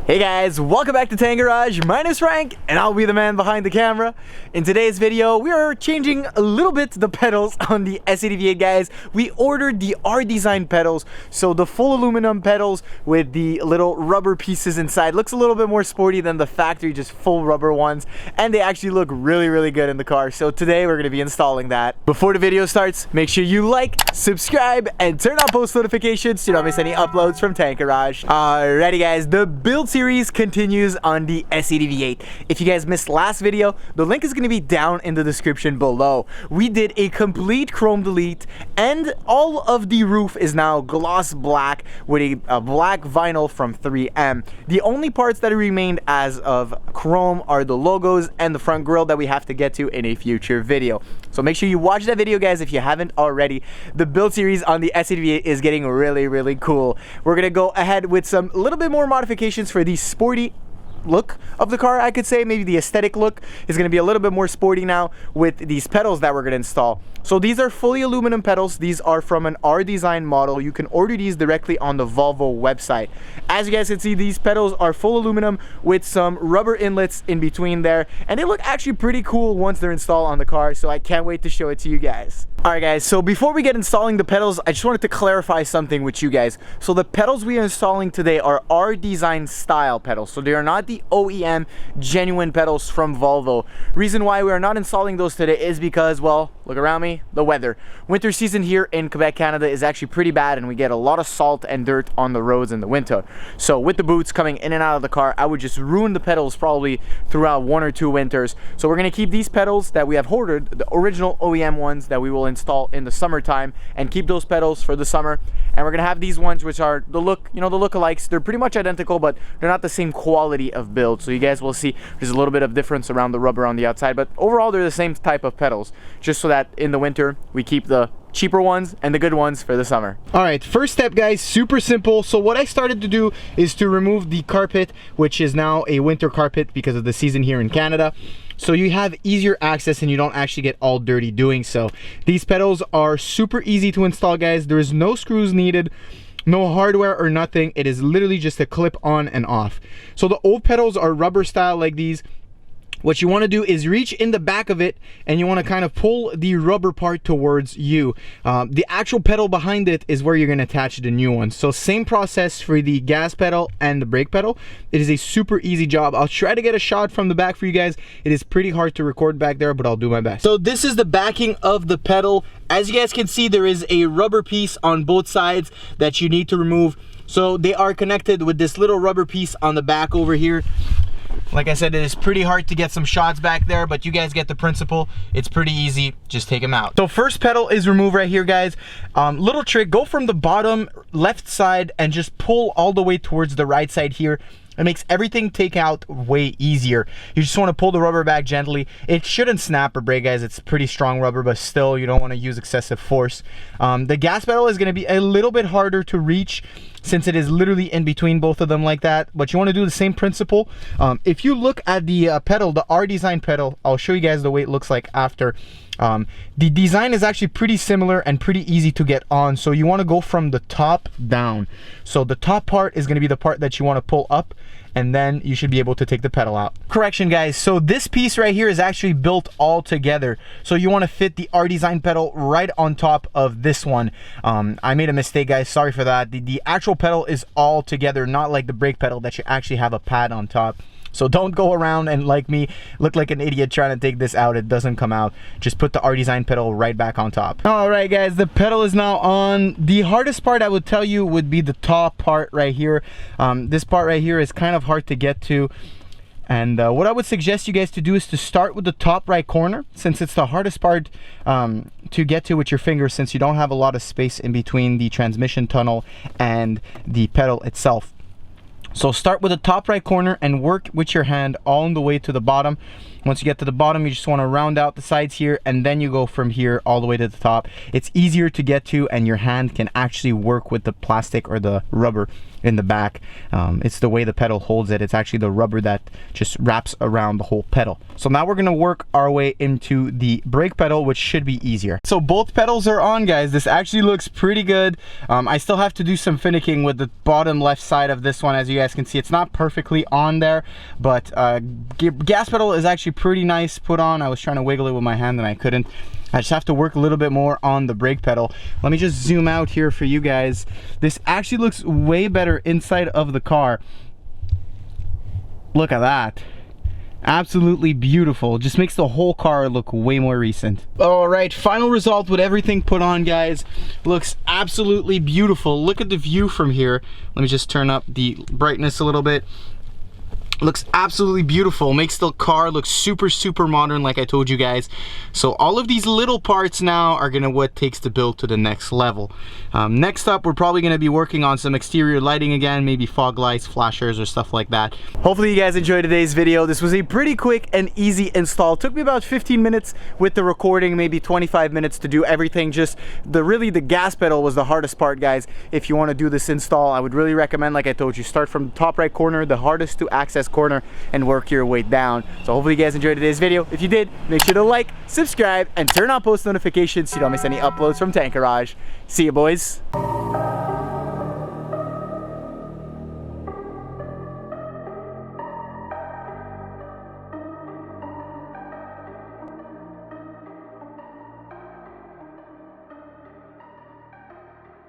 Hey guys, welcome back to Tank Garage. My name is Frank and I'll be the man behind the camera. In today's video, we are changing a little bit the pedals on the S80 V8, guys. We ordered the R-Design pedals, so the full aluminum pedals with the little rubber pieces inside. Looks a little bit more sporty than the factory, just full rubber ones, and they actually look really good in the car. So today we're going to be installing that. Before the video starts, make sure you like, subscribe, and turn on post notifications so you don't miss any uploads from Tank Garage. Alrighty guys, the build series continues on the S80 V8. If you guys missed last video, the link is going to be down in the description below. We did a complete chrome delete and all of the roof is now gloss black with a black vinyl from 3M. The only parts that remained as of chrome are the logos and the front grille that we have to get to in a future video. So make sure you watch that video, guys, if you haven't already. The build series on the S80 V8 is getting really cool. We're going to go ahead with some little bit more modifications for the sporty look of the car. I could say maybe the aesthetic look is going to be a little bit more sporty now with these pedals that we're going to install. So these are fully aluminum pedals. These are from an R-Design model. You can order these directly on the Volvo website. As you guys can see, these pedals are full aluminum with some rubber inlets in between there, and they look actually pretty cool once they're installed on the car, so I can't wait to show it to you guys. Alright guys, so before we get installing the pedals, I just wanted to clarify something with you guys. So the pedals we are installing today are R-Design style pedals, so they are not the OEM genuine pedals from Volvo. Reason why we are not installing those today is because, well, look around me, the weather. Winter season here in Quebec, Canada is actually pretty bad, and we get a lot of salt and dirt on the roads in the winter. So with the boots coming in and out of the car, I would just ruin the pedals probably throughout 1 or 2 winters. So we're going to keep these pedals that we have ordered, the original OEM ones that we will install in the summertime, and keep those pedals for the summer. And we're going to have these ones which are the look, you know, the lookalikes. They're pretty much identical, but they're not the same quality of build. So you guys will see there's a little bit of difference around the rubber on the outside, but overall they're the same type of pedals, just so that in the winter we keep the cheaper ones and the good ones for the summer. All right, first step guys, super simple. So what I started to do is to remove the carpet, which is now a winter carpet because of the season here in Canada, so you have easier access and you don't actually get all dirty doing so. These pedals are super easy to install, guys. There is no screws needed, no hardware or nothing. It is literally just a clip on and off. So the old pedals are rubber style like these. What you want to do is reach in the back of it and you want to kind of pull the rubber part towards you. The actual pedal behind it is where you're going to attach the new one. So same process for the gas pedal and the brake pedal. It is a super easy job. I'll try to get a shot from the back for you guys. It is pretty hard to record back there, but I'll do my best. So this is the backing of the pedal. As you guys can see, there is a rubber piece on both sides that you need to remove. So they are connected with this little rubber piece on the back over here. Like I said, it is pretty hard to get some shots back there, but you guys get the principle. It's pretty easy. Just take them out. So first pedal is removed right here, guys. Little trick, go from the bottom left side and just pull all the way towards the right side here. It makes everything take out way easier. You just want to pull the rubber back gently. It shouldn't snap or break, guys. It's pretty strong rubber, but still you don't want to use excessive force. The gas pedal is going to be a little bit harder to reach since it is literally in between both of them like that, but you want to do the same principle. If you look at the pedal, the R-Design pedal, I'll show you guys the way it looks like after. The design is actually pretty similar and pretty easy to get on, so you want to go from the top down. So the top part is going to be the part that you want to pull up, and then you should be able to take the pedal out. Correction guys, so this piece right here is actually built all together, so you want to fit the R-Design pedal right on top of this one. I made a mistake, guys, sorry for that. The actual pedal is all together, not like the brake pedal that you actually have a pad on top. So don't go around and, like me, look like an idiot trying to take this out. It doesn't come out. Just put the R-Design pedal right back on top. All right, guys, the pedal is now on. The hardest part I would tell you would be the top part right here. This part right here is kind of hard to get to. And what I would suggest you guys to do is to start with the top right corner, since it's the hardest part to get to with your fingers, since you don't have a lot of space in between the transmission tunnel and the pedal itself. So start with the top right corner and work with your hand all the way to the bottom. Once you get to the bottom, you just want to round out the sides here, and then you go from here all the way to the top. It's easier to get to, and your hand can actually work with the plastic or the rubber in the back. It's the way the pedal holds it. It's actually the rubber that just wraps around the whole pedal. So now we're gonna work our way into the brake pedal, which should be easier. So both pedals are on, guys. This actually looks pretty good. I still have to do some finicking with the bottom left side of this one. As you guys can see, it's not perfectly on there, but gas pedal is actually pretty nice put on. I was trying to wiggle it with my hand and I couldn't. I just have to work a little bit more on the brake pedal. Let me just zoom out here for you guys. This actually looks way better inside of the car. Look at that. Absolutely beautiful. Just makes the whole car look way more recent. All right, final result with everything put on, guys. Looks absolutely beautiful. Look at the view from here. Let me just turn up the brightness a little bit. Looks absolutely beautiful. Makes the car look super modern, like I told you guys. So all of these little parts now are gonna what takes the build to the next level. Next up, we're probably gonna be working on some exterior lighting again, maybe fog lights, flashers, or stuff like that. Hopefully you guys enjoyed today's video. This was a pretty quick and easy install. Took me about 15 minutes with the recording, maybe 25 minutes to do everything. Just really the gas pedal was the hardest part, guys. If you want to do this install, I would really recommend, like I told you, start from the top right corner, the hardest to access corner, and work your way down. So hopefully you guys enjoyed today's video. If you did, make sure to like, subscribe, and turn on post notifications so you don't miss any uploads from Tank Garage. See you, boys.